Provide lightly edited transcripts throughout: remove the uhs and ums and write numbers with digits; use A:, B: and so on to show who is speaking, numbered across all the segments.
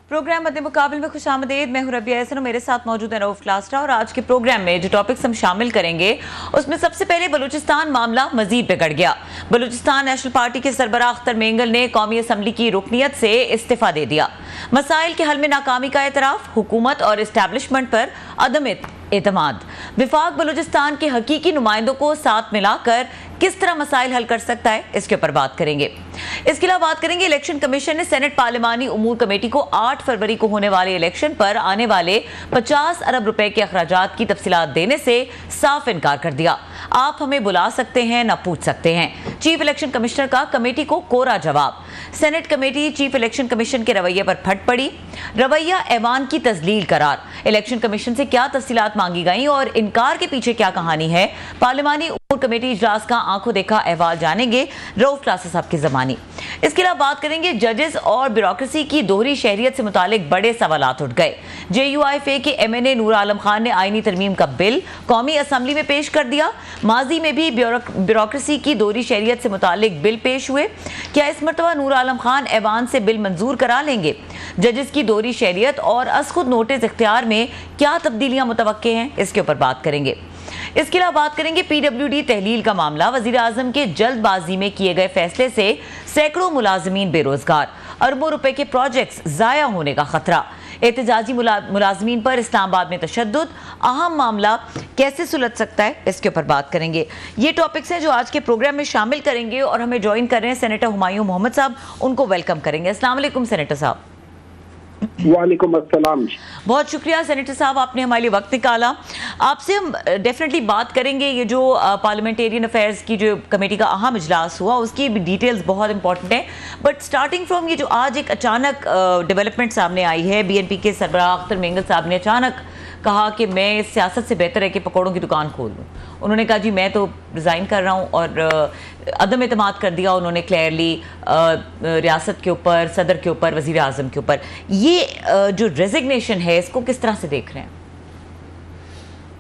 A: Programme मध्य मुकाबले में खुशामदीद। मैं हूं रबिया एहसन, मेरे साथ मौजूद है रऊफ क्लास्टा। और आज के प्रोग्राम में जो टॉपिक्स हम शामिल करेंगे उसमें सबसे पहले बलूचिस्तान मामला मजीद बिगड़ गया। बलूचिस्तान नेशनल पार्टी के सरबराह अख्तर मेंगल ने कौमी असम्बली की रुकनियत से इस्तीफा दे दिया। मसाइल के हल में नाकामी का एतराफ, हुकूमत और इस्टेब्लिशमेंट पर अदम एतमाद। विफाक बलूचिस्तान के हकीकी नुमाइंदों को साथ मिलाकर किस तरह मसाइल हल कर सकता है, इसके ऊपर बात करेंगे। इसके अलावा बात करेंगे इलेक्शन कमीशन ने सेनेट पार्लिमानी उमूर कमेटी को 8 फरवरी को होने वाले इलेक्शन पर आने वाले 50 अरब रुपए के अखराजात की तफसीलात देने से साफ इनकार कर दिया। आप हमें बुला सकते हैं, न पूछ सकते हैं। चीफ इलेक्शन कमिश्नर का कमेटी को कोरा जवाब। Senate committee chief election commission के रवैये पर फट पड़ी। रवैया ऐवान की तजलील करार। इलेक्शन कमीशन से क्या तफसीलात मांगी गई और इनकार के पीछे क्या कहानी है। पार्लिमानी उमूर कमेटी इजलास का आंखों देखा अहवाल जानेंगे रऊफ क्लासा साहब की ज़बानी। इसके अलावा बात करेंगे जजेस और ब्यूरोक्रेसी की दोहरी शहरियत से मुतालिक बड़े सवालात उठ गए। JUIFA के MNA नूर आलम खान ने आईनी तरमीम का बिल कौमी असम्बली में पेश कर दिया। माजी में भी ब्यूरोक्रेसी की दोहरी शहरियत से मुतालिक बिल पेश हुए। क्या इस मरतबा नूर आलम खान ऐवान से बिल मंजूर करा लेंगे? जजेस की दोहरी शहरियत और अज़खुद नोटिस इख्तियार में क्या तब्दीलियां मुतवक्के हैं, इसके ऊपर बात करेंगे। इसके अलावा बात करेंगे PWD तहलील का मामला। वज़ीर आज़म के जल्दबाजी में किए गए फैसले से सैकड़ों मुलाजमीन बेरोजगार, अरबों रुपए के प्रोजेक्ट्स जाया होने का खतरा। एहतजाजी मुलाजमीन पर इस्लामाबाद में तशद्दुद, अहम मामला कैसे सुलझ सकता है, इसके ऊपर बात करेंगे। ये टॉपिक्स हैं जो आज के प्रोग्राम में शामिल करेंगे और हमें ज्वाइन कर रहे हैं सेनेटर हुमायूं मोहम्मद साहब। उनको वेलकम करेंगे। अस्सलाम वालेकुम सेनेटर साहब।
B: वालेकुम अस्सलाम।
A: बहुत शुक्रिया सेनेटर साहब, आपने हमारे लिए वक्त निकाला। आपसे हम डेफिनेटली बात करेंगे ये जो पार्लियामेंटेरियन अफेयर्स की जो कमेटी का अहम इजलास हुआ उसकी भी डिटेल्स बहुत इंपॉर्टेंट है। बट स्टार्टिंग फ्रॉम ये जो आज एक अचानक डेवलपमेंट सामने आई है, BNP के सरबराह अख्तर मेंगल साहब ने अचानक कहा कि मैं इस सियासत से बेहतर है कि पकौड़ों की दुकान खोल लूँ। उन्होंने कहा जी मैं तो रिज़ाइन कर रहा हूँ और अदम एतमाद कर दिया उन्होंने क्लियरली रियासत के ऊपर, सदर के ऊपर, वज़ीर आज़म के ऊपर। ये जो रेजिग्नेशन है इसको किस तरह से देख रहे हैं?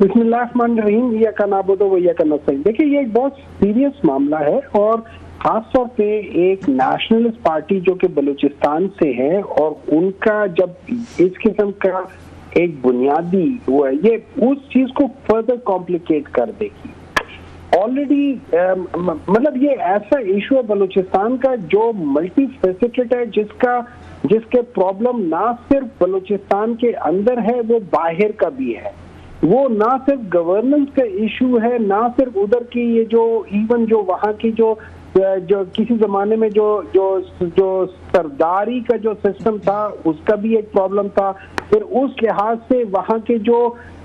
B: बिस्मिल्लाहिर्रहमानिर्रहीम, या का नाबुदो व या का नस्तईन। देखिए ये एक बहुत सीरियस मामला है और खास तौर पे एक नेशनलिस्ट पार्टी जो कि बलूचिस्तान से है और उनका जब इस किस्म का एक बुनियादी वो है, ये उस चीज को फर्दर कॉम्प्लिकेट कर देगी। ऑलरेडी मतलब ये ऐसा इशू है बलूचिस्तान का जो मल्टी फेसेटेड है, जिसके प्रॉब्लम ना सिर्फ बलूचिस्तान के अंदर है, वो बाहर का भी है। वो ना सिर्फ गवर्नेंस का इशू है, ना सिर्फ उधर की ये जो इवन जो वहाँ की जो किसी जमाने में जो सरदारी का जो सिस्टम था उसका भी एक प्रॉब्लम था। फिर उस लिहाज से वहाँ के जो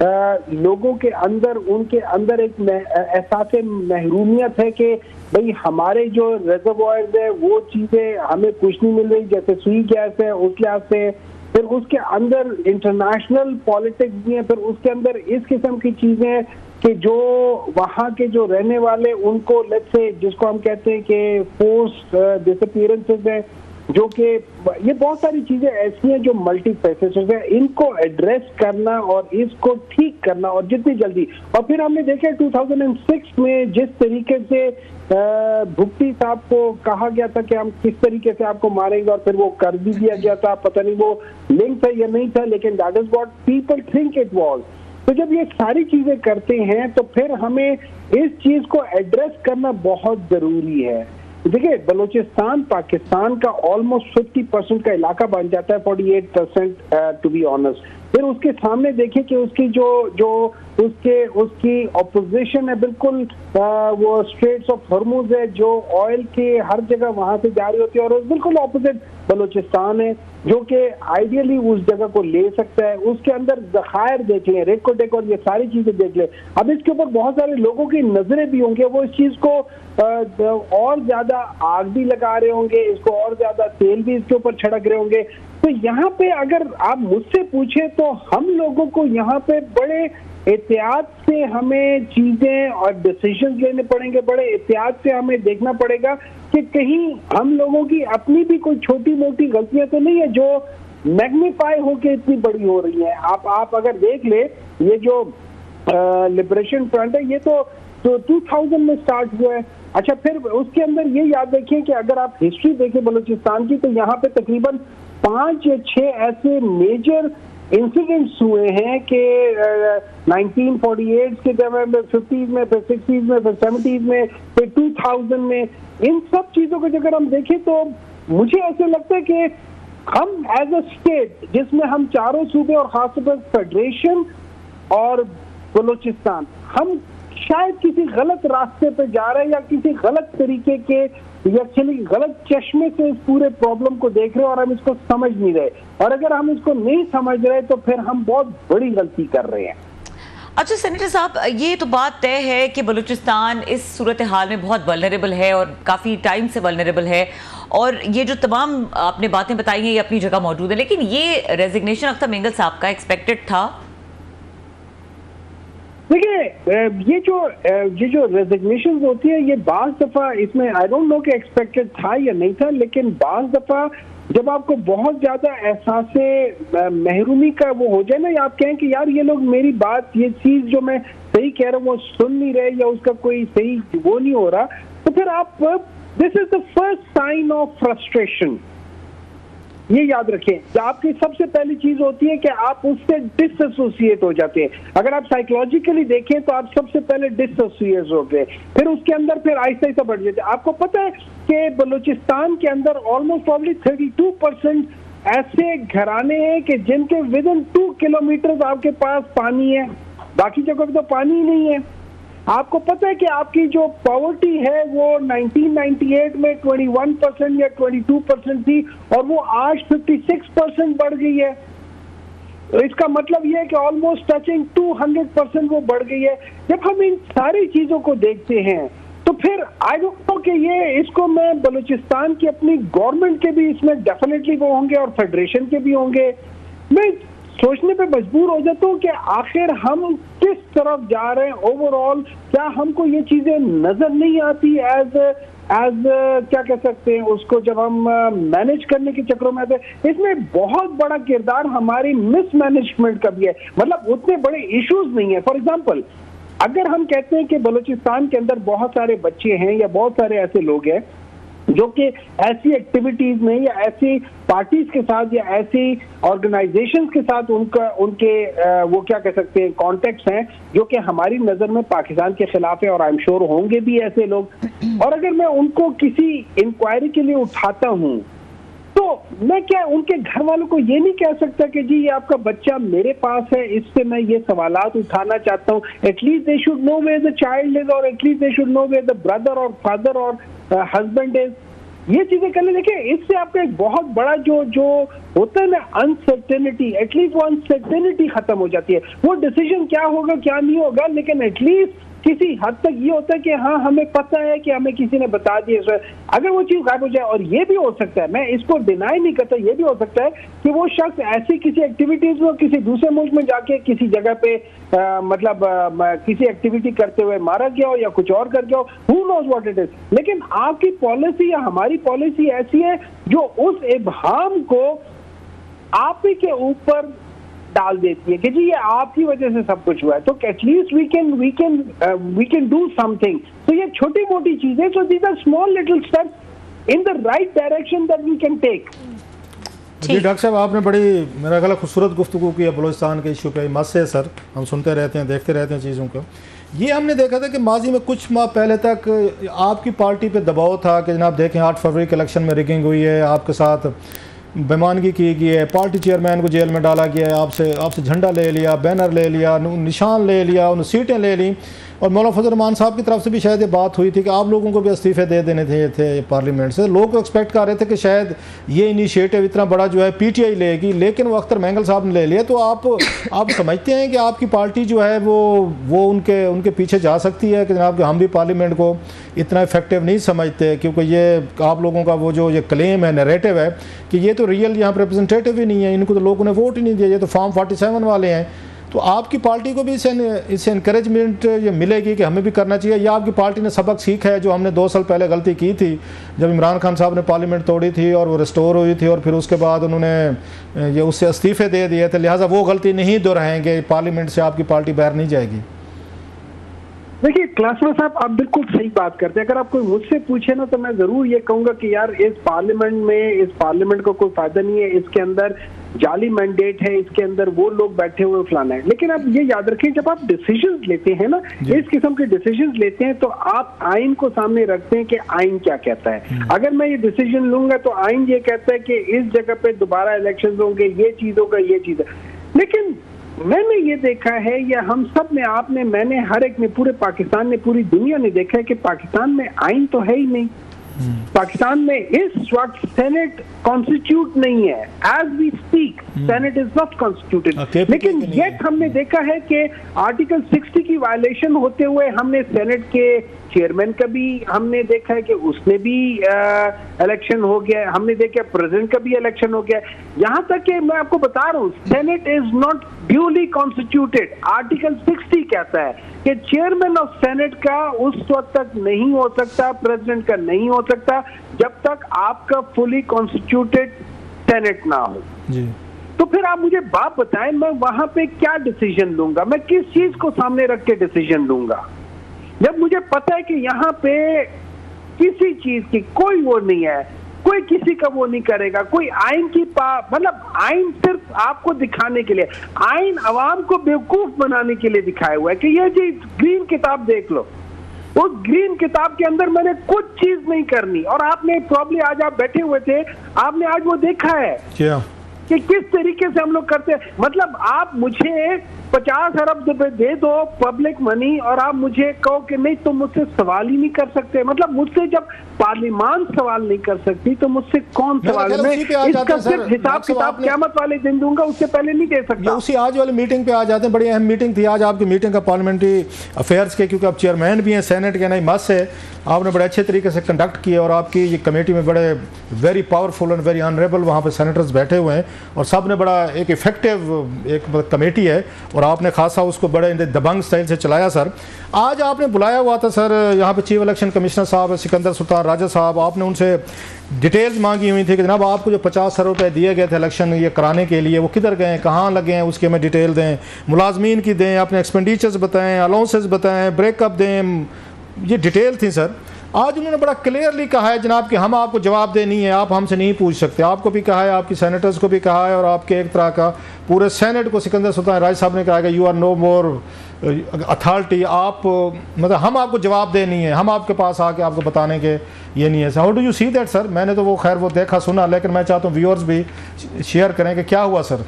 B: लोगों के अंदर उनके अंदर एक एहसास महरूमियत है कि भाई हमारे जो रिजर्वॉयर्स है वो चीजें हमें कुछ नहीं मिल रही, जैसे सुई गैस है उस लिहाज से। फिर उसके अंदर इंटरनेशनल पॉलिटिक्स भी है। फिर उसके अंदर इस किस्म की चीजें कि जो वहाँ के जो रहने वाले उनको लेट्स से जिसको हम कहते हैं कि फोर्स डिसअपीयरेंसेस हैं, जो कि ये बहुत सारी चीजें ऐसी हैं जो मल्टी फेसेटेड है। इनको एड्रेस करना और इसको ठीक करना और जितनी जल्दी। और फिर हमने देखा 2006 में जिस तरीके से भुट्टी साहब को कहा गया था कि हम किस तरीके से आपको मारेंगे और फिर वो कर भी दिया गया था। पता नहीं वो लिंक था या नहीं था, लेकिन that is what people think it was. तो जब ये सारी चीजें करते हैं तो फिर हमें इस चीज को एड्रेस करना बहुत जरूरी है। देखिए बलूचिस्तान पाकिस्तान का ऑलमोस्ट 50% का इलाका बन जाता है, 48% टू बी ऑनेस्ट। फिर उसके सामने देखिए कि उसकी जो उसकी ऑपोजिशन है बिल्कुल वो स्ट्रेट्स ऑफ हॉर्मुज है जो ऑयल के हर जगह वहां से जारी होती है, और बिल्कुल ऑपोजिट बलूचिस्तान है जो कि आइडियली उस जगह को ले सकता है। उसके अंदर ज़खायर देख लें, रेकोटेक और ये सारी चीजें देख लें। अब इसके ऊपर बहुत सारे लोगों की नजरें भी होंगे, वो इस चीज को और ज्यादा आग भी लगा रहे होंगे, इसको और ज्यादा तेल भी इसके ऊपर छिड़क रहे होंगे। तो यहाँ पे अगर आप मुझसे पूछे तो हम लोगों को यहाँ पे बड़े एहतियात से हमें चीजें और डिसीजंस लेने पड़ेंगे। बड़े एहतियात से हमें देखना पड़ेगा कि कहीं हम लोगों की अपनी भी कोई छोटी मोटी गलतियां तो नहीं है जो मैग्नीफाई होके इतनी बड़ी हो रही है। आप अगर देख ले ये जो लिबरेशन फ्रंट है ये तो 2000 में स्टार्ट हुआ है। अच्छा, फिर उसके अंदर ये याद रखिए कि अगर आप हिस्ट्री देखें बलूचिस्तान की तो यहाँ पे तकरीबन 5 या 6 ऐसे मेजर इंसिडेंट्स हुए हैं कि 1948 के समय में, 50s में, फिर 60s में, फिर 70s में, फिर 2000 में, इन सब चीजों को अगर हम देखें तो मुझे ऐसे लगता है कि हम एज अ स्टेट, जिसमें हम चारों सूबे और खासतौर पर फेडरेशन और बलूचिस्तान, हम शायद किसी गलत रास्ते पे जा रहे हैं या किसी गलत तरीके के या किसी गलत चश्मे से इस पूरे प्रॉब्लम को देख रहे हैं और हम इसको समझ नहीं रहे। और अगर हम इसको नहीं समझ रहे तो फिर हम बहुत बड़ी गलती कर रहे हैं।
A: अच्छा सेनेटर साहब, ये तो बात तय है कि बलूचिस्तान इस सूरत हाल में बहुत वल्नरेबल है और काफ़ी टाइम से वल्नरेबल है, और ये जो तमाम आपने बातें बताई हैं ये अपनी जगह मौजूद है, लेकिन ये रेजिग्नेशन अख्तर मेंगल साहब का एक्सपेक्टेड था?
B: देखिए, ये जो रेजिग्नेशन होती है, ये बाज़ दफ़ा इसमें आई डोंट नो कि एक्सपेक्टेड था या नहीं था, लेकिन बाज़ दफ़ा जब आपको बहुत ज्यादा एहसास महरूमी का वो हो जाए ना, या आप कहें कि यार ये लोग मेरी बात, ये चीज जो मैं सही कह रहा हूँ वो सुन नहीं रहे या उसका कोई सही वो नहीं हो रहा, तो फिर आप, this is the first sign of frustration. ये याद रखें, आपकी सबसे पहली चीज होती है कि आप उससे डिसएसोसिएट हो जाते हैं। अगर आप साइकोलॉजिकली देखें तो आप सबसे पहले डिसएसोसिएट हो गए, फिर उसके अंदर फिर आहिस्ता आहिस्ता बढ़ जाते हैं। आपको पता है कि बलूचिस्तान के अंदर ऑलमोस्ट प्रॉब्ली 32% ऐसे घराने हैं कि जिनके विद इन 2 किलोमीटर आपके पास पानी है, बाकी जगह पे तो पानी ही नहीं है। आपको पता है कि आपकी जो पॉवर्टी है वो 1998 में 21% या 22% थी और वो आज 56% बढ़ गई है। तो इसका मतलब ये है कि ऑलमोस्ट टचिंग 200% वो बढ़ गई है। जब हम इन सारी चीजों को देखते हैं तो फिर आई डोंट नो कि ये, इसको मैं बलूचिस्तान की अपनी गवर्नमेंट के भी इसमें डेफिनेटली वो होंगे और फेडरेशन के भी होंगे, मैं सोचने पे मजबूर हो जाता हूँ कि आखिर हम किस तरफ जा रहे हैं ओवरऑल। क्या हमको ये चीजें नजर नहीं आती एज क्या कह सकते हैं उसको, जब हम मैनेज करने के चक्रों में आते हैं। इसमें बहुत बड़ा किरदार हमारी मिसमैनेजमेंट का भी है, मतलब उतने बड़े इश्यूज नहीं है। फॉर एग्जाम्पल, अगर हम कहते हैं कि बलूचिस्तान के अंदर बहुत सारे बच्चे हैं या बहुत सारे ऐसे लोग हैं जो कि ऐसी एक्टिविटीज में या ऐसी पार्टीज के साथ या ऐसी ऑर्गेनाइजेशंस के साथ उनके वो क्या कह सकते हैं कॉन्टेक्ट्स हैं जो कि हमारी नजर में पाकिस्तान के खिलाफ है, और आई एम श्योर होंगे भी ऐसे लोग। और अगर मैं उनको किसी इंक्वायरी के लिए उठाता हूं तो मैं क्या उनके घर वालों को ये नहीं कह सकता कि जी ये आपका बच्चा मेरे पास है, इससे मैं ये सवालात उठाना चाहता हूँ। At least they should know where the child is, और at least they should know where the brother और फादर और हस्बैंड इज। ये चीजें कर ले। देखिए, इससे आपका एक बहुत बड़ा जो होता है ना अनसर्टेनिटी, एटलीस्ट वो अनसर्टेनिटी खत्म हो जाती है। वो डिसीजन क्या होगा क्या नहीं होगा, लेकिन एटलीस्ट किसी हद तक ये होता है कि हाँ हमें पता है कि हमें किसी ने बता दिया। अगर वो चीज गायब हो जाए, और ये भी हो सकता है, मैं इसको डिनाई नहीं करता, ये भी हो सकता है कि वो शख्स ऐसी किसी एक्टिविटीज में किसी दूसरे मुल्क में जाके किसी जगह पे किसी एक्टिविटी करते हुए मारा गया हो या कुछ और कर गया हो, who knows what it is. लेकिन आपकी पॉलिसी या हमारी पॉलिसी ऐसी है जो उस इबहाम को आप ही के ऊपर डाल देती है कि जी ये आपकी वजह से सब कुछ हुआ है। तो at least we can do something. तो ये छोटी मोटी चीजें, so these are small little steps in the right direction that we can take.
C: जी डॉक्टर साहब, आपने बड़ी मेरा ख्याल खूबसूरत गुफ्तगू की है बलूचिस्तान के इशू पे। मत से सर हम सुनते रहते हैं, देखते रहते हैं चीज़ों को। ये हमने देखा था कि माजी में कुछ माह पहले तक आपकी पार्टी पे दबाव था कि जनाब देखें 8 फरवरी के इलेक्शन में रिगिंग हुई है, आपके साथ बेईमानगी की गई है, पार्टी चेयरमैन को जेल में डाला गया है, आपसे झंडा ले लिया, बैनर ले लिया, निशान ले लिया, उन सीटें ले ली। और मौलाना फजल रहमान साहब की तरफ से भी शायद ये बात हुई थी कि आप लोगों को भी इस्तीफे दे देने थे पार्लियामेंट से। लोग एक्सपेक्ट कर रहे थे कि शायद ये इनिशिएटिव इतना बड़ा जो है पीटीआई लेगी, लेकिन वो अख्तर मेंगल साहब ने ले लिया। तो आप समझते हैं कि आपकी पार्टी जो है वो उनके पीछे जा सकती है कि जनाब कि हम भी पार्लियामेंट को इतना इफेक्टिव नहीं समझते, क्योंकि ये आप लोगों का वो जो ये क्लेम है, नैरेटिव है कि ये तो रियल यहाँ पर रिप्रेजेंटेटिव ही नहीं है, इनको तो लोगों ने वोट ही नहीं दिया, ये तो फॉर्म 47 वाले हैं। तो आपकी पार्टी को भी इससे इनकरेजमेंट ये मिलेगी कि हमें भी करना चाहिए, या आपकी पार्टी ने सबक सीखा है जो हमने 2 साल पहले गलती की थी जब इमरान खान साहब ने पार्लियामेंट तोड़ी थी और वो रिस्टोर हुई थी और फिर उसके बाद उन्होंने ये उससे इस्तीफे दे दिए थे, लिहाजा वो गलती नहीं दोहराएंगे, पार्लियामेंट से आपकी पार्टी बाहर नहीं जाएगी?
B: देखिए क्लासमैन साहब, आप बिल्कुल सही बात करते हैं। अगर आप कोई मुझसे पूछे ना तो मैं जरूर ये कहूंगा कि यार इस पार्लियामेंट को कोई फायदा नहीं है, इसके अंदर जाली मैंडेट है, इसके अंदर वो लोग बैठे हुए फलाना है। लेकिन आप ये याद रखें, जब आप डिसीजंस लेते हैं ना, इस किस्म के डिसीजंस लेते हैं, तो आप आइन को सामने रखते हैं कि आइन क्या कहता है। अगर मैं ये डिसीजन लूंगा तो आइन ये कहता है कि इस जगह पे दोबारा इलेक्शन होंगे, ये चीज होगा, ये चीज है। लेकिन मैंने ये देखा है, या हम सब ने, आपने, मैंने, हर एक ने, पूरे पाकिस्तान ने, पूरी दुनिया ने देखा है कि पाकिस्तान में आइन तो है ही नहीं। पाकिस्तान में इस वक्त सेनेट कॉन्स्टिट्यूट नहीं है। As we speak senate is not constituted. लेकिन येट हमने देखा है कि आर्टिकल 60 की वायलेशन होते हुए हमने सेनेट के चेयरमैन का भी हमने देखा है कि उसने भी इलेक्शन हो गया, हमने देखा प्रेसिडेंट का भी इलेक्शन हो गया। यहां तक कि मैं आपको बता रहा हूं, senate is not duly constituted. Article 60 कहता है कि चेयरमैन ऑफ सेनेट का उस वक्त तक नहीं हो सकता, प्रेसिडेंट का नहीं हो सकता, जब तक आपका फुली कॉन्स्टिट्यूटेड सेनेट ना हो जी। तो फिर आप मुझे बात बताएं, मैं वहां पे क्या डिसीजन लूंगा, मैं किस चीज को सामने रख के डिसीजन लूंगा, जब मुझे पता है कि यहाँ पे किसी चीज की कोई वो नहीं है, कोई किसी का वो नहीं करेगा, कोई आइन की मतलब आइन सिर्फ आपको दिखाने के लिए, आइन अवाम को बेवकूफ बनाने के लिए दिखाया हुआ है कि ये जी ग्रीन किताब देख लो, उस ग्रीन किताब के अंदर मैंने कुछ चीज नहीं करनी। और आपने प्रॉब्ली, आज आप बैठे हुए थे, आपने आज वो देखा है क्या कि किस तरीके से हम लोग करते हैं। मतलब आप मुझे 50 अरब रुपए दे दो पब्लिक मनी और आप मुझे कहो कि नहीं तुम मुझसे सवाल ही नहीं कर सकते। मतलब मुझसे जब पार्लियामान सवाल नहीं कर सकती तो मुझसे कौन सवाल, मैं इसका सिर्फ हिसाब किताब क़यामत वाले दिन दूंगा, उससे पहले नहीं दे सकता।
C: उसी आज वाली मीटिंग पे आ जाते हैं, बड़ी अहम मीटिंग थी आज आपकी मीटिंग का पार्लियामेंट्री अफेयर्स के, क्योंकि आप चेयरमैन भी हैं सेनेट के, नहीं मस है, आपने बड़े अच्छे तरीके से कंडक्ट किया और आपकी ये कमेटी में बड़े very powerful and very honourable वहाँ पे सेनेटर्स बैठे हुए हैं और सब ने बड़ा एक इफेक्टिव एक कमेटी है और आपने खासा उसको बड़े दबंग स्टाइल से चलाया। सर आज आपने बुलाया हुआ था सर यहाँ पे चीफ इलेक्शन कमिश्नर साहब सिकंदर सुल्तान राजा साहब, आपने उनसे डिटेल्स मांगी हुई थी कि जनाब आपको जो 50 अरब रुपये दिए गए थे इलेक्शन ये कराने के लिए वो किधर गए, कहाँ लगे हैं, उसके हमें डिटेल दें, मुलाजमीन की दें, अपने एक्सपेंडिचर्स बताएं, अलाउंसेस बताएं, ब्रेकअप दें, ये डिटेल थी सर। आज उन्होंने बड़ा क्लियरली कहा है जनाब कि हम आपको जवाब दे नहीं है, आप हमसे नहीं पूछ सकते। आपको भी कहा है, आपकी सेनेटर्स को भी कहा है और आपके एक तरह का पूरे सेनेट को सिकंदर सुल्तान राज साहब ने कहा कि you are no more authority, आप मतलब हम आपको जवाब दे नहीं है, हम आपके पास आके आपको बताने के ये नहीं है। How do you see that sir? मैंने तो वो खैर वो देखा सुना, लेकिन मैं चाहता हूँ व्यूअर्स भी शेयर करें कि क्या हुआ सर।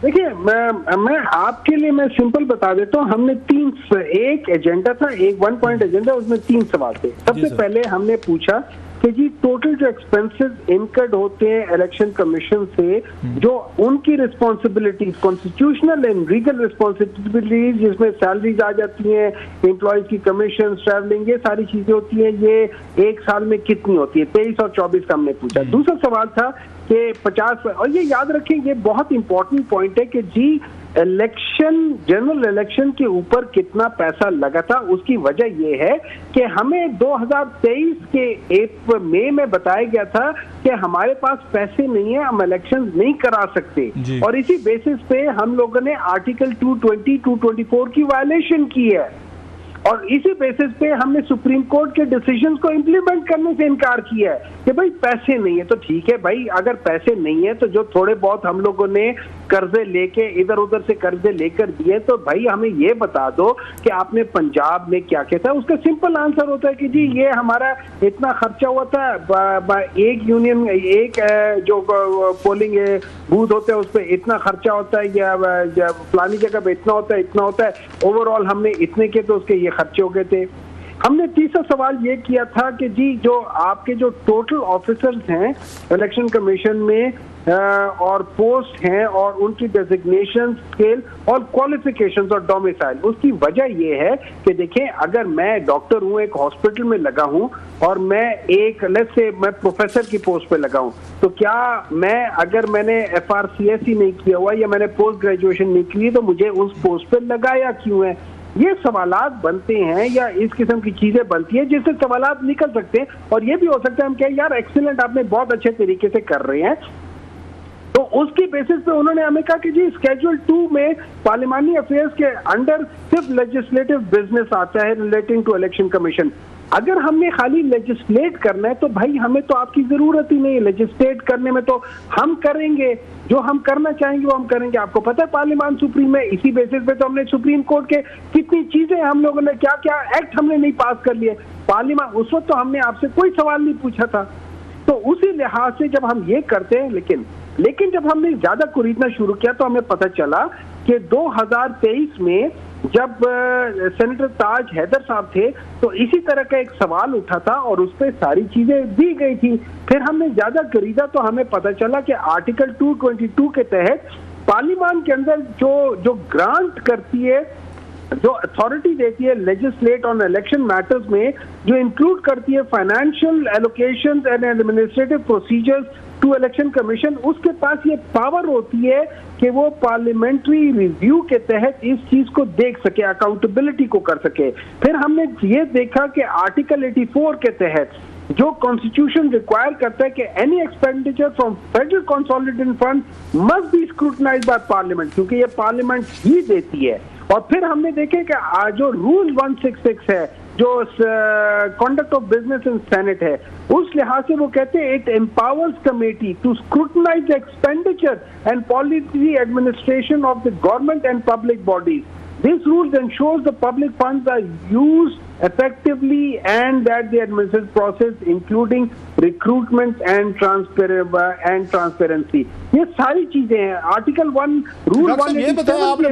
B: देखिए मैं आपके लिए मैं सिंपल बता देता हूँ। हमने एक एजेंडा था, एक 1 पॉइंट एजेंडा, उसमें 3 सवाल थे। सबसे पहले हमने पूछा कि जी टोटल जो एक्सपेंसेस इनकर्ड होते हैं इलेक्शन कमीशन से, जो उनकी responsibilities, constitutional and legal responsibilities, जिसमें सैलरीज आ जाती हैं, एम्प्लॉयज की कमीशन, ट्रैवलिंग, ये सारी चीजें होती हैं, ये एक साल में कितनी होती है, 23 और 24 का हमने पूछा। दूसरा सवाल था कि 50, और ये याद रखें ये बहुत इंपॉर्टेंट पॉइंट है कि जी इलेक्शन, जनरल इलेक्शन के ऊपर कितना पैसा लगा था। उसकी वजह यह है कि हमें 2023 के मई में बताया गया था कि हमारे पास पैसे नहीं है, हम इलेक्शन नहीं करा सकते, और इसी बेसिस पे हम लोगों ने आर्टिकल 220, 224 की वायलेशन की है, और इसी बेसिस पे हमने सुप्रीम कोर्ट के डिसीजंस को इम्प्लीमेंट करने से इनकार किया है कि भाई पैसे नहीं है। तो ठीक है भाई, अगर पैसे नहीं है तो जो थोड़े बहुत हम लोगों ने कर्जे लेके इधर उधर से कर्जे लेकर दिए, तो भाई हमें ये बता दो कि आपने पंजाब में क्या किया था। उसका सिंपल आंसर होता है कि जी ये हमारा इतना खर्चा हुआ था, एक यूनियन, एक जो पोलिंग बूथ होते हैं उस पर इतना खर्चा होता है, या फलानी जगह पे इतना होता है, ओवरऑल हमने इतने के तो उसके ये खर्चे हो गए थे। हमने तीसरा सवाल ये किया था कि जी जो आपके जो टोटल ऑफिसर्स हैं इलेक्शन कमीशन में और पोस्ट हैं और उनकी डेजिग्नेशन, स्केल और क्वालिफिकेशंस और डोमिसाइल, उसकी वजह ये है कि देखें अगर मैं डॉक्टर हूं, एक हॉस्पिटल में लगा हूं और मैं एक लेट्स से मैं प्रोफेसर की पोस्ट पे लगा हूं, तो क्या मैं, अगर मैंने FRCSE नहीं किया हुआ या मैंने पोस्ट ग्रेजुएशन नहीं की, तो मुझे उस पोस्ट पे लगाया क्यों है? ये सवालात बनते हैं या इस किस्म की चीजें बनती है जिससे सवालात निकल सकते हैं। और ये भी हो सकता है हम कहें यार एक्सीलेंट, आपने बहुत अच्छे तरीके से कर रहे हैं, तो उसकी बेसिस पे उन्होंने हमें कहा कि जी स्केड्यूल 2 में पार्लियामानी अफेयर्स के अंडर सिर्फ लेजिस्लेटिव बिजनेस आता है रिलेटिंग टू इलेक्शन कमीशन। अगर हमने खाली लेजिस्लेट करना है तो भाई हमें तो आपकी जरूरत ही नहीं है। लेजिस्लेट करने में तो हम करेंगे, जो हम करना चाहेंगे वो हम करेंगे। आपको पता है पार्लियामान सुप्रीम है, इसी बेसिस पे तो हमने सुप्रीम कोर्ट के कितनी चीजें हम लोगों ने क्या क्या एक्ट हमने नहीं पास कर लिए। पार्लियामान उस वक्त तो हमने आपसे कोई सवाल नहीं पूछा था। तो उसी लिहाज से जब हम ये करते हैं, लेकिन जब हमने ज्यादा खरीदना शुरू किया तो हमें पता चला कि 2023 में जब सेनेटर ताज हैदर साहब थे तो इसी तरह का एक सवाल उठा था और उस पर सारी चीजें दी गई थी। फिर हमने ज्यादा खरीदा तो हमें पता चला कि आर्टिकल 222 के तहत पार्लियामान के अंदर जो ग्रांट करती है, जो अथॉरिटी देती है लेजिस्लेट ऑन इलेक्शन मैटर्स में, जो इंक्लूड करती है financial allocations and administrative procedures to election commission, उसके पास ये पावर होती है कि वो पार्लियामेंट्री रिव्यू के तहत इस चीज को देख सके, अकाउंटेबिलिटी को कर सके। फिर हमने ये देखा कि आर्टिकल 84 के तहत जो कॉन्स्टिट्यूशन रिक्वायर करता है कि any expenditure from federal consolidated fund must be scrutinised by parliament, क्योंकि ये पार्लियामेंट ही देती है। और फिर हमने देखे कि जो रूल 166 है, जो conduct of business in senate है, उस लिहाज से वो कहते हैं it empowers committee to scrutinise expenditure and policy administration of the government and public bodies. This rule ensures the public funds are used effectively and that the administrative process, including recruitment and transparency. ये सारी चीजें हैं। Article 1 rule 1
C: ये बताया आपने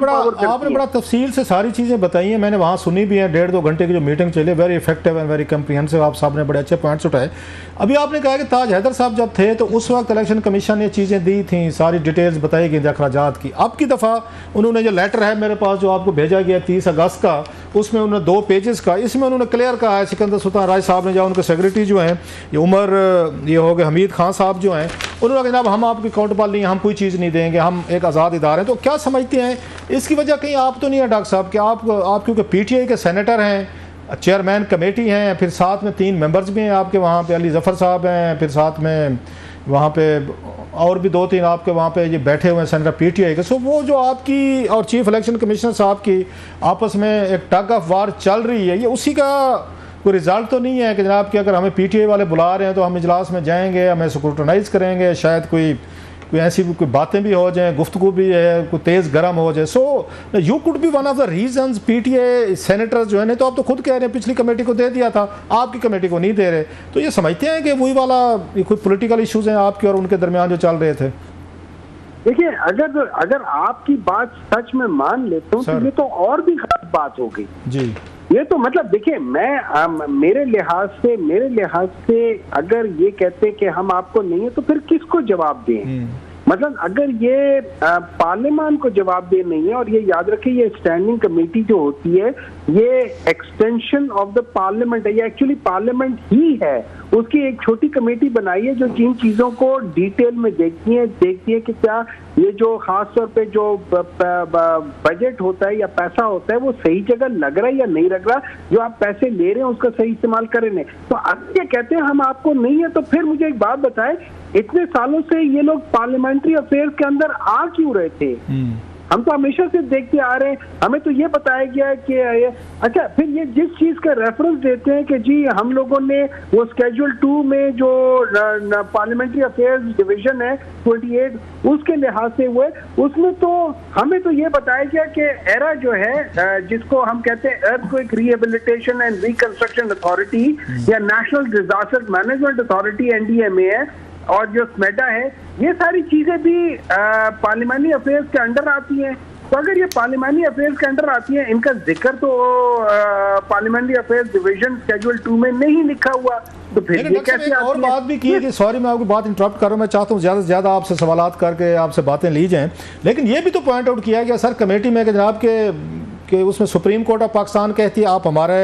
C: बड़ा तफसील से सारी चीजें बताई हैं, मैंने वहाँ सुनी भी है। 1.5-2 घंटे की जो मीटिंग चली, very effective and very comprehensive. आप साहब ने बड़े अच्छे पॉइंट्स उठाए। अभी आपने कहा कि ताज हैदर साहब जब थे तो उस वक्त इलेक्शन कमीशन ने चीज़ें दी थी, सारी डिटेल्स बताई गई अखराजात की। अब की दफ़ा उन्होंने जो लेटर है मेरे पास जो आपको भेजा गया 30 अगस्त का, उसमें उन्होंने 2 पेजेस का, इसमें उन्होंने क्लियर कहा है, सिकंदर सुल्तान राय साहब ने, जो उनके सेक्रेटरी जो हैं ये उमर ये हो गए हमीद खान साहब जो हैं, उन्होंने कहा जनाब हम आपकी अकाउंटेबल नहीं, हम कोई चीज़ नहीं देंगे, हम एक आज़ाद इदारे हैं। तो क्या समझते हैं इसकी वजह कहीं आप तो नहीं है डॉक्टर साहब कि आप क्योंकि PTI के सेनेटर हैं, चेयरमैन कमेटी हैं, फिर साथ में 3 मेंबर्स भी हैं आपके वहाँ पे, अली जफ़र साहब हैं, फिर साथ में वहाँ पे और भी 2-3 आपके वहाँ पे ये बैठे हुए हैं सेनेटर PTI के। सो वो जो आपकी और चीफ इलेक्शन कमिश्नर साहब की आपस में एक टग ऑफ वार चल रही है, ये उसी का कोई रिजल्ट तो नहीं है कि जनाब कि अगर हमें PTI वाले बुला रहे हैं तो हम इजलास में जाएंगे, हमें स्क्रूटनाइज करेंगे, शायद कोई ऐसी कोई बातें भी हो जाएं, गुफ्तगू भी है, कोई तेज़ गर्म हो जाए। So you could be one of the reasons PTI senators जो है, नहीं तो आप तो खुद कह रहे हैं पिछली कमेटी को दे दिया था, आपकी कमेटी को नहीं दे रहे, तो ये समझते हैं कि वही वाला कोई पॉलिटिकल इश्यूज हैं आपके और उनके दरमियान जो चल रहे थे?
B: देखिए, अगर आपकी बात सच में मान लेता हूँ तो ये तो और भी गलत बात हो गई जी। ये तो मतलब देखिए, मैं मेरे लिहाज से अगर ये कहते हैं कि हम आपको नहीं है तो फिर किसको जवाब दें? मतलब अगर ये पार्लियामान को जवाब दे नहीं है, और ये याद रखिए ये स्टैंडिंग कमेटी जो होती है ये एक्सटेंशन ऑफ द पार्लियामेंट है, ये एक्चुअली पार्लियामेंट ही है। उसकी एक छोटी कमेटी बनाई है जो जिन चीजों को डिटेल में देखती है कि क्या ये जो खास तौर पे जो बजट होता है या पैसा होता है वो सही जगह लग रहा है या नहीं लग रहा, जो आप पैसे ले रहे हैं उसका सही इस्तेमाल करें नहीं। तो अगर ये कहते हैं हम आपको नहीं है, तो फिर मुझे एक बात बताएं, इतने सालों से ये लोग पार्लियामेंट्री अफेयर्स के अंदर आ क्यों रहे थे? हम तो हमेशा से देखते आ रहे हैं, हमें तो ये बताया गया कि अच्छा, फिर ये जिस चीज का रेफरेंस देते हैं कि जी हम लोगों ने वो स्केड्यूल 2 में जो पार्लियामेंट्री अफेयर्स डिवीजन है 28 उसके लिहाज से हुए, उसमें तो हमें तो ये बताया गया कि एरा जो है जिसको हम कहते हैं earthquake rehabilitation and reconstruction authority या national disaster management authority NDMA है, और जो स्मेडा है, ये सारी चीजें भी पार्लियामानी अफेयर्स के अंडर आती हैं। तो अगर ये पार्लियामानी अफेयर्स के अंडर आती है, इनका जिक्र तो पार्लियामानी अफेयर्स डिवीजन स्केड्यूल 2 में नहीं लिखा हुआ, तो फिर ये कैसे
C: और बात भी की है कि सॉरी मैं आपकी बात इंटरप्ट कर रहा हूँ, मैं चाहता हूँ ज़्यादा से ज़्यादा आपसे सवालात करके आपसे बातें ली जाएं, लेकिन ये भी तो पॉइंट आउट किया गया सर कमेटी में कि जनाब के कि उसमें सुप्रीम कोर्ट ऑफ पाकिस्तान कहती है आप हमारे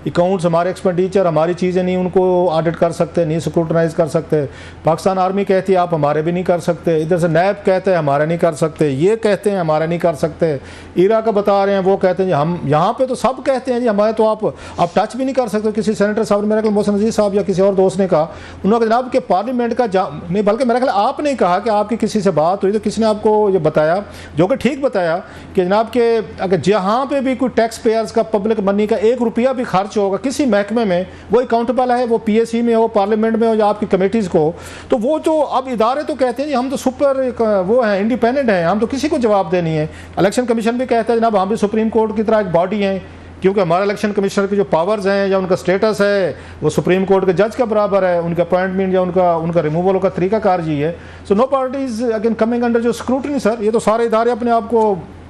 C: अकाउंट्स, हमारे एक्सपेंडिचर, हमारी चीज़ें नहीं उनको ऑडिट कर सकते, नहीं स्क्रूटनाइज कर सकते। पाकिस्तान आर्मी कहती है आप हमारे भी नहीं कर सकते। इधर से नैब कहते हैं हमारे नहीं कर सकते, ये कहते हैं हमारे नहीं कर सकते। ईरा का बता रहे हैं, वो कहते हैं जी हम यहाँ पे तो सब कहते हैं जी हमारे तो आप टच भी नहीं कर सकते। किसी सेनेटर साहब ने, मेरे ख्याल मोहसिन नज़ीर साहब या किसी और दोस्त ने कहा, उन्होंने जनाब के पार्लियामेंट का नहीं, बल्कि मेरे ख्याल आपने कहा कि आपकी किसी से बात हुई तो किसी ने आपको ये बताया, जो कि ठीक बताया, कि जनाब के अगर जहाँ पे भी कोई टैक्स पेयर्स का पब्लिक मनी का 1 रुपया भी खर्च होगा किसी महकमे में, वो अकाउंटेबल है, वो PSC में हो, पार्लियामेंट में हो या आपकी कमेटीज़ को, तो वो जो अब इदारे तो कहते हैं जी हम तो सुपर वो हैं, इंडिपेंडेंट हैं, हम तो किसी को जवाब देनी है। इलेक्शन कमीशन भी कहता है जनाब हम भी सुप्रीम कोर्ट की तरह एक बॉडी हैं, क्योंकि हमारा इलेक्शन कमिश्नर की जो पावर्स हैं या उनका स्टेटस है वो सुप्रीम कोर्ट के जज का बराबर है, उनका अपॉइंटमेंट या उनका रिमूवल का तरीकाकार जी है। So no party is again coming under जो स्क्रूटनी सर। ये तो सारे इदारे अपने आप को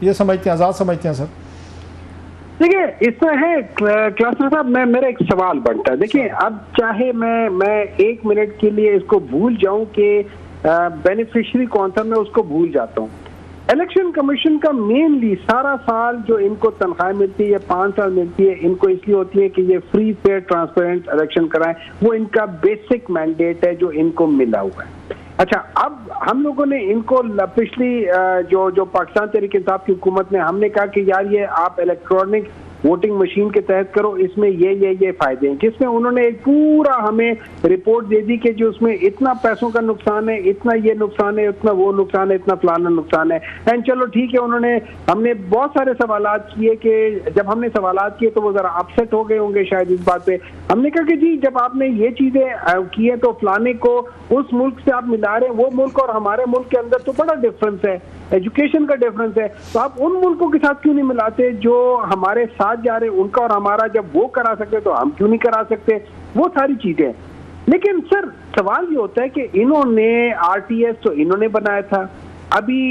C: ये समझते हैं, आज़ाद समझते हैं सर।
B: देखिए इसमें है क्लास्टर साहब, मेरा एक सवाल बनता है। देखिए अब चाहे मैं 1 मिनट के लिए इसको भूल जाऊं कि बेनिफिशियरी कौन था, मैं उसको भूल जाता हूं। इलेक्शन कमीशन का मेनली सारा साल जो इनको तनख्वाह मिलती है या 5 साल मिलती है, इनको इसलिए होती है कि ये फ्री फेयर ट्रांसपेरेंट इलेक्शन कराएं, वो इनका बेसिक मैंडेट है जो इनको मिला हुआ है। अच्छा, अब हम लोगों ने इनको पिछली जो पाकिस्तान तहरीक इंसाफ की हुकूमत ने, हमने कहा कि यार ये आप इलेक्ट्रॉनिक वोटिंग मशीन के तहत करो, इसमें ये फायदे हैं, जिसमें उन्होंने एक पूरा हमें रिपोर्ट दे दी कि जो उसमें इतना पैसों का नुकसान है, इतना ये नुकसान है, इतना वो नुकसान है, इतना फलाना नुकसान है। एंड चलो ठीक है, हमने बहुत सारे सवालात किए कि जब हमने सवालात किए तो वो जरा अपसेट हो गए होंगे शायद इस बात पे। हमने कहा कि जी जब आपने ये चीजें की है तो फलाने को उस मुल्क से आप मिला रहे हैं, वो मुल्क और हमारे मुल्क के अंदर तो बड़ा डिफरेंस है, एजुकेशन का डिफरेंस है, तो आप उन मुल्कों के साथ क्यों नहीं मिलाते जो हमारे साथ जा रहे, उनका और हमारा जब वो करा सकते तो हम क्यों नहीं करा सकते, वो सारी चीजें। लेकिन सर सवाल ये होता है कि इन्होंने RTS तो इन्होंने बनाया था, अभी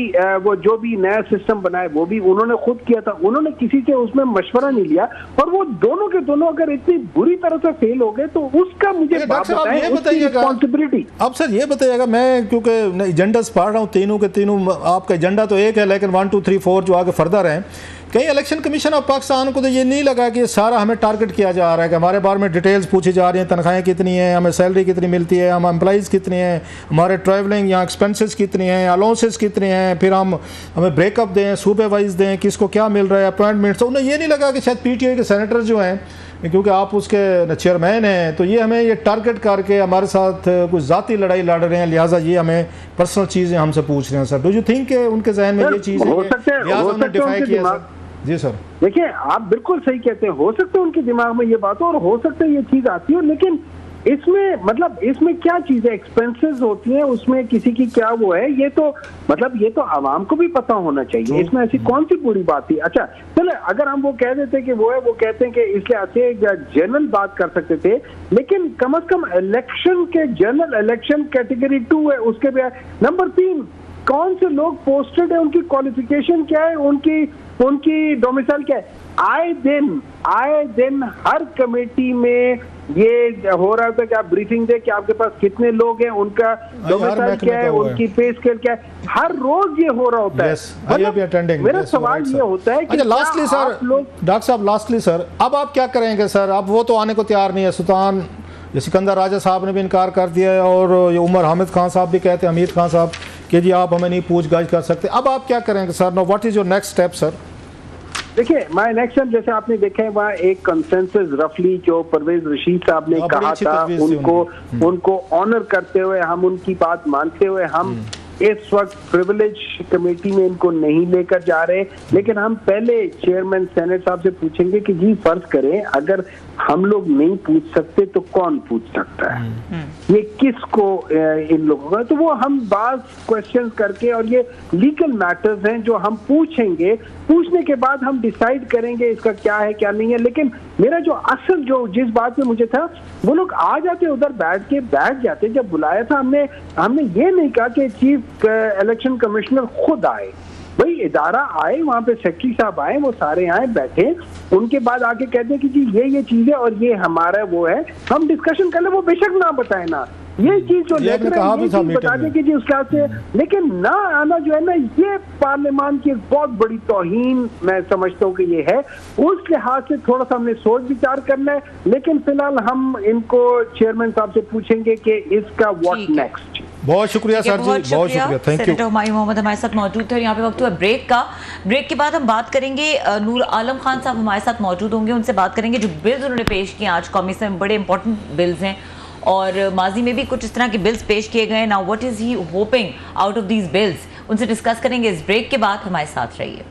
B: वो जो भी नया सिस्टम बनाया वो भी उन्होंने खुद किया था, उन्होंने किसी से उसमें मशवरा नहीं लिया, और वो दोनों के दोनों अगर इतनी बुरी तरह से फेल हो गए तो उसका मुझे रिस्पॉन्सिबिलिटी।
C: अब सर ये बताइएगा, मैं क्योंकि एजेंडास पढ़ रहा हूँ तीनों के तीनों, आपका एजेंडा तो एक है लेकिन 1 2 3 4 जो आगे फर्दर हैं। कहीं इलेक्शन कमीशन ऑफ पाकिस्तान को तो ये नहीं लगा कि सारा हमें टारगेट किया जा रहा है कि हमारे बारे में डिटेल्स पूछी जा रही हैं, तनख्वाहें कितनी हैं, हमें सैलरी कितनी मिलती है, हम एम्प्लॉइज़ कितने हैं, हमारे ट्रैवलिंग या एक्सपेंसेस कितनी हैं, अलाउंसेस कितने हैं, फिर हमें ब्रेकअप दें, सूबे वाइज दें, किसको क्या मिल रहा है, अपॉइंटमेंट्स। तो उन्हें ये नहीं लगा कि शायद PTI के सेनेटर जो हैं, क्योंकि आप उसके चेयरमैन हैं, तो ये हमें ये टारगेट करके हमारे साथ कुछ ज़ाती लड़ाई लड़ रहे हैं, लिहाजा ये हमें पर्सनल चीज़ें हमसे पूछ रहे हैं। सर डू यू थिंक उनके जहन में ये चीज़ डिफाई किया? जी सर,
B: देखिए आप बिल्कुल सही कहते हैं, हो सकता है उनके दिमाग में ये बात हो और हो सकता है ये चीज आती हो, लेकिन इसमें मतलब इसमें क्या चीजें एक्सपेंसेस होती हैं, उसमें किसी की क्या वो है, ये तो आवाम को भी पता होना चाहिए। इसमें ऐसी कौन सी बुरी बात थी? अच्छा चले, अगर हम वो कह देते कि वो है, वो कहते हैं कि इसलिए ऐसे जनरल बात कर सकते थे, लेकिन कम से कम इलेक्शन के जनरल इलेक्शन कैटेगरी 2 है, उसके भी नंबर 3 कौन से लोग पोस्टेड है, उनकी क्वालिफिकेशन क्या है, उनकी डोमिसाइल क्या है। आए दिन हर कमेटी में ये हो रहा था कि आप ब्रीफिंग दे कि आपके पास कितने लोग हैं, उनका डोमिसाइल क्या है, उनकी पे स्केल क्या है, हर रोज ये हो रहा होता है। मेरा सवाल ये होता है कि
C: लास्टली सर, डॉक्टर साहब लास्टली सर, अब आप क्या करेंगे सर? अब वो तो आने को तैयार नहीं है, सुल्तान सिकंदर राजा साहब ने भी इनकार कर दिया है, और ये उमर हामिद खान साहब भी कहते हैं, हमीद खान साहब कि जी आप हमें नहीं पूछताछ कर सकते। अब आप क्या करेंगे sir? No, what is your next step sir?
B: देखिए माय नेक्स्ट स्टेप, जैसे आपने देखा है वहाँ एक कंसेंसस रफली जो परवेज रशीद साहब ने कहा था, उनको ऑनर करते हुए, हम उनकी बात मानते हुए, हम इस वक्त प्रिविलेज कमेटी में इनको नहीं लेकर जा रहे, लेकिन हम पहले चेयरमैन सेनेट साहब से पूछेंगे कि जी फर्ज करें अगर हम लोग नहीं पूछ सकते तो कौन पूछ सकता है, ये किसको इन लोगों का, तो वो हम बात क्वेश्चंस करके, और ये लीगल मैटर्स हैं जो हम पूछेंगे, पूछने के बाद हम डिसाइड करेंगे इसका क्या है क्या नहीं है। लेकिन मेरा जो असल जो जिस बात में मुझे था, वो लोग आ जाते उधर बैठ जाते, जब बुलाया था हमने ये नहीं कहा कि चीफ इलेक्शन कमिश्नर खुद आए, भाई इदारा आए, वहाँ पे सेक्रेटरी साहब आए, वो सारे आए बैठे, उनके बाद आके कहते हैं कि जी ये चीज है और ये हमारा वो है, हम डिस्कशन कर ले, वो बेशक ना बताए ना, ये चीज जो लेकर बता दें कि जी उसके से, लेकिन ना आना जो है ना, ये पार्लियामान की एक बहुत बड़ी तौहीन मैं समझता हूँ कि ये है। उस लिहाज से थोड़ा सा हमने सोच विचार करना है, लेकिन फिलहाल हम इनको चेयरमैन साहब से पूछेंगे कि इसका व्हाट नेक्स्ट।
C: बहुत शुक्रिया सर जी, बहुत शुक्रिया, thank you.
A: Senator Humayun Mohammad हमारे साथ मौजूद थे और यहाँ पे वक्त हुआ ब्रेक का। ब्रेक के बाद हम बात करेंगे, नूर आलम खान साहब हमारे साथ मौजूद होंगे, उनसे बात करेंगे जो बिल्स उन्होंने पेश किए आज कौमी असम्बली में, बड़े इंपॉर्टेंट बिल्स हैं और माजी में भी कुछ इस तरह के बिल्स पेश किए गए। Now what is he hopping out of these bills, उनसे डिस्कस करेंगे इस ब्रेक के बाद। हमारे साथ रहिए।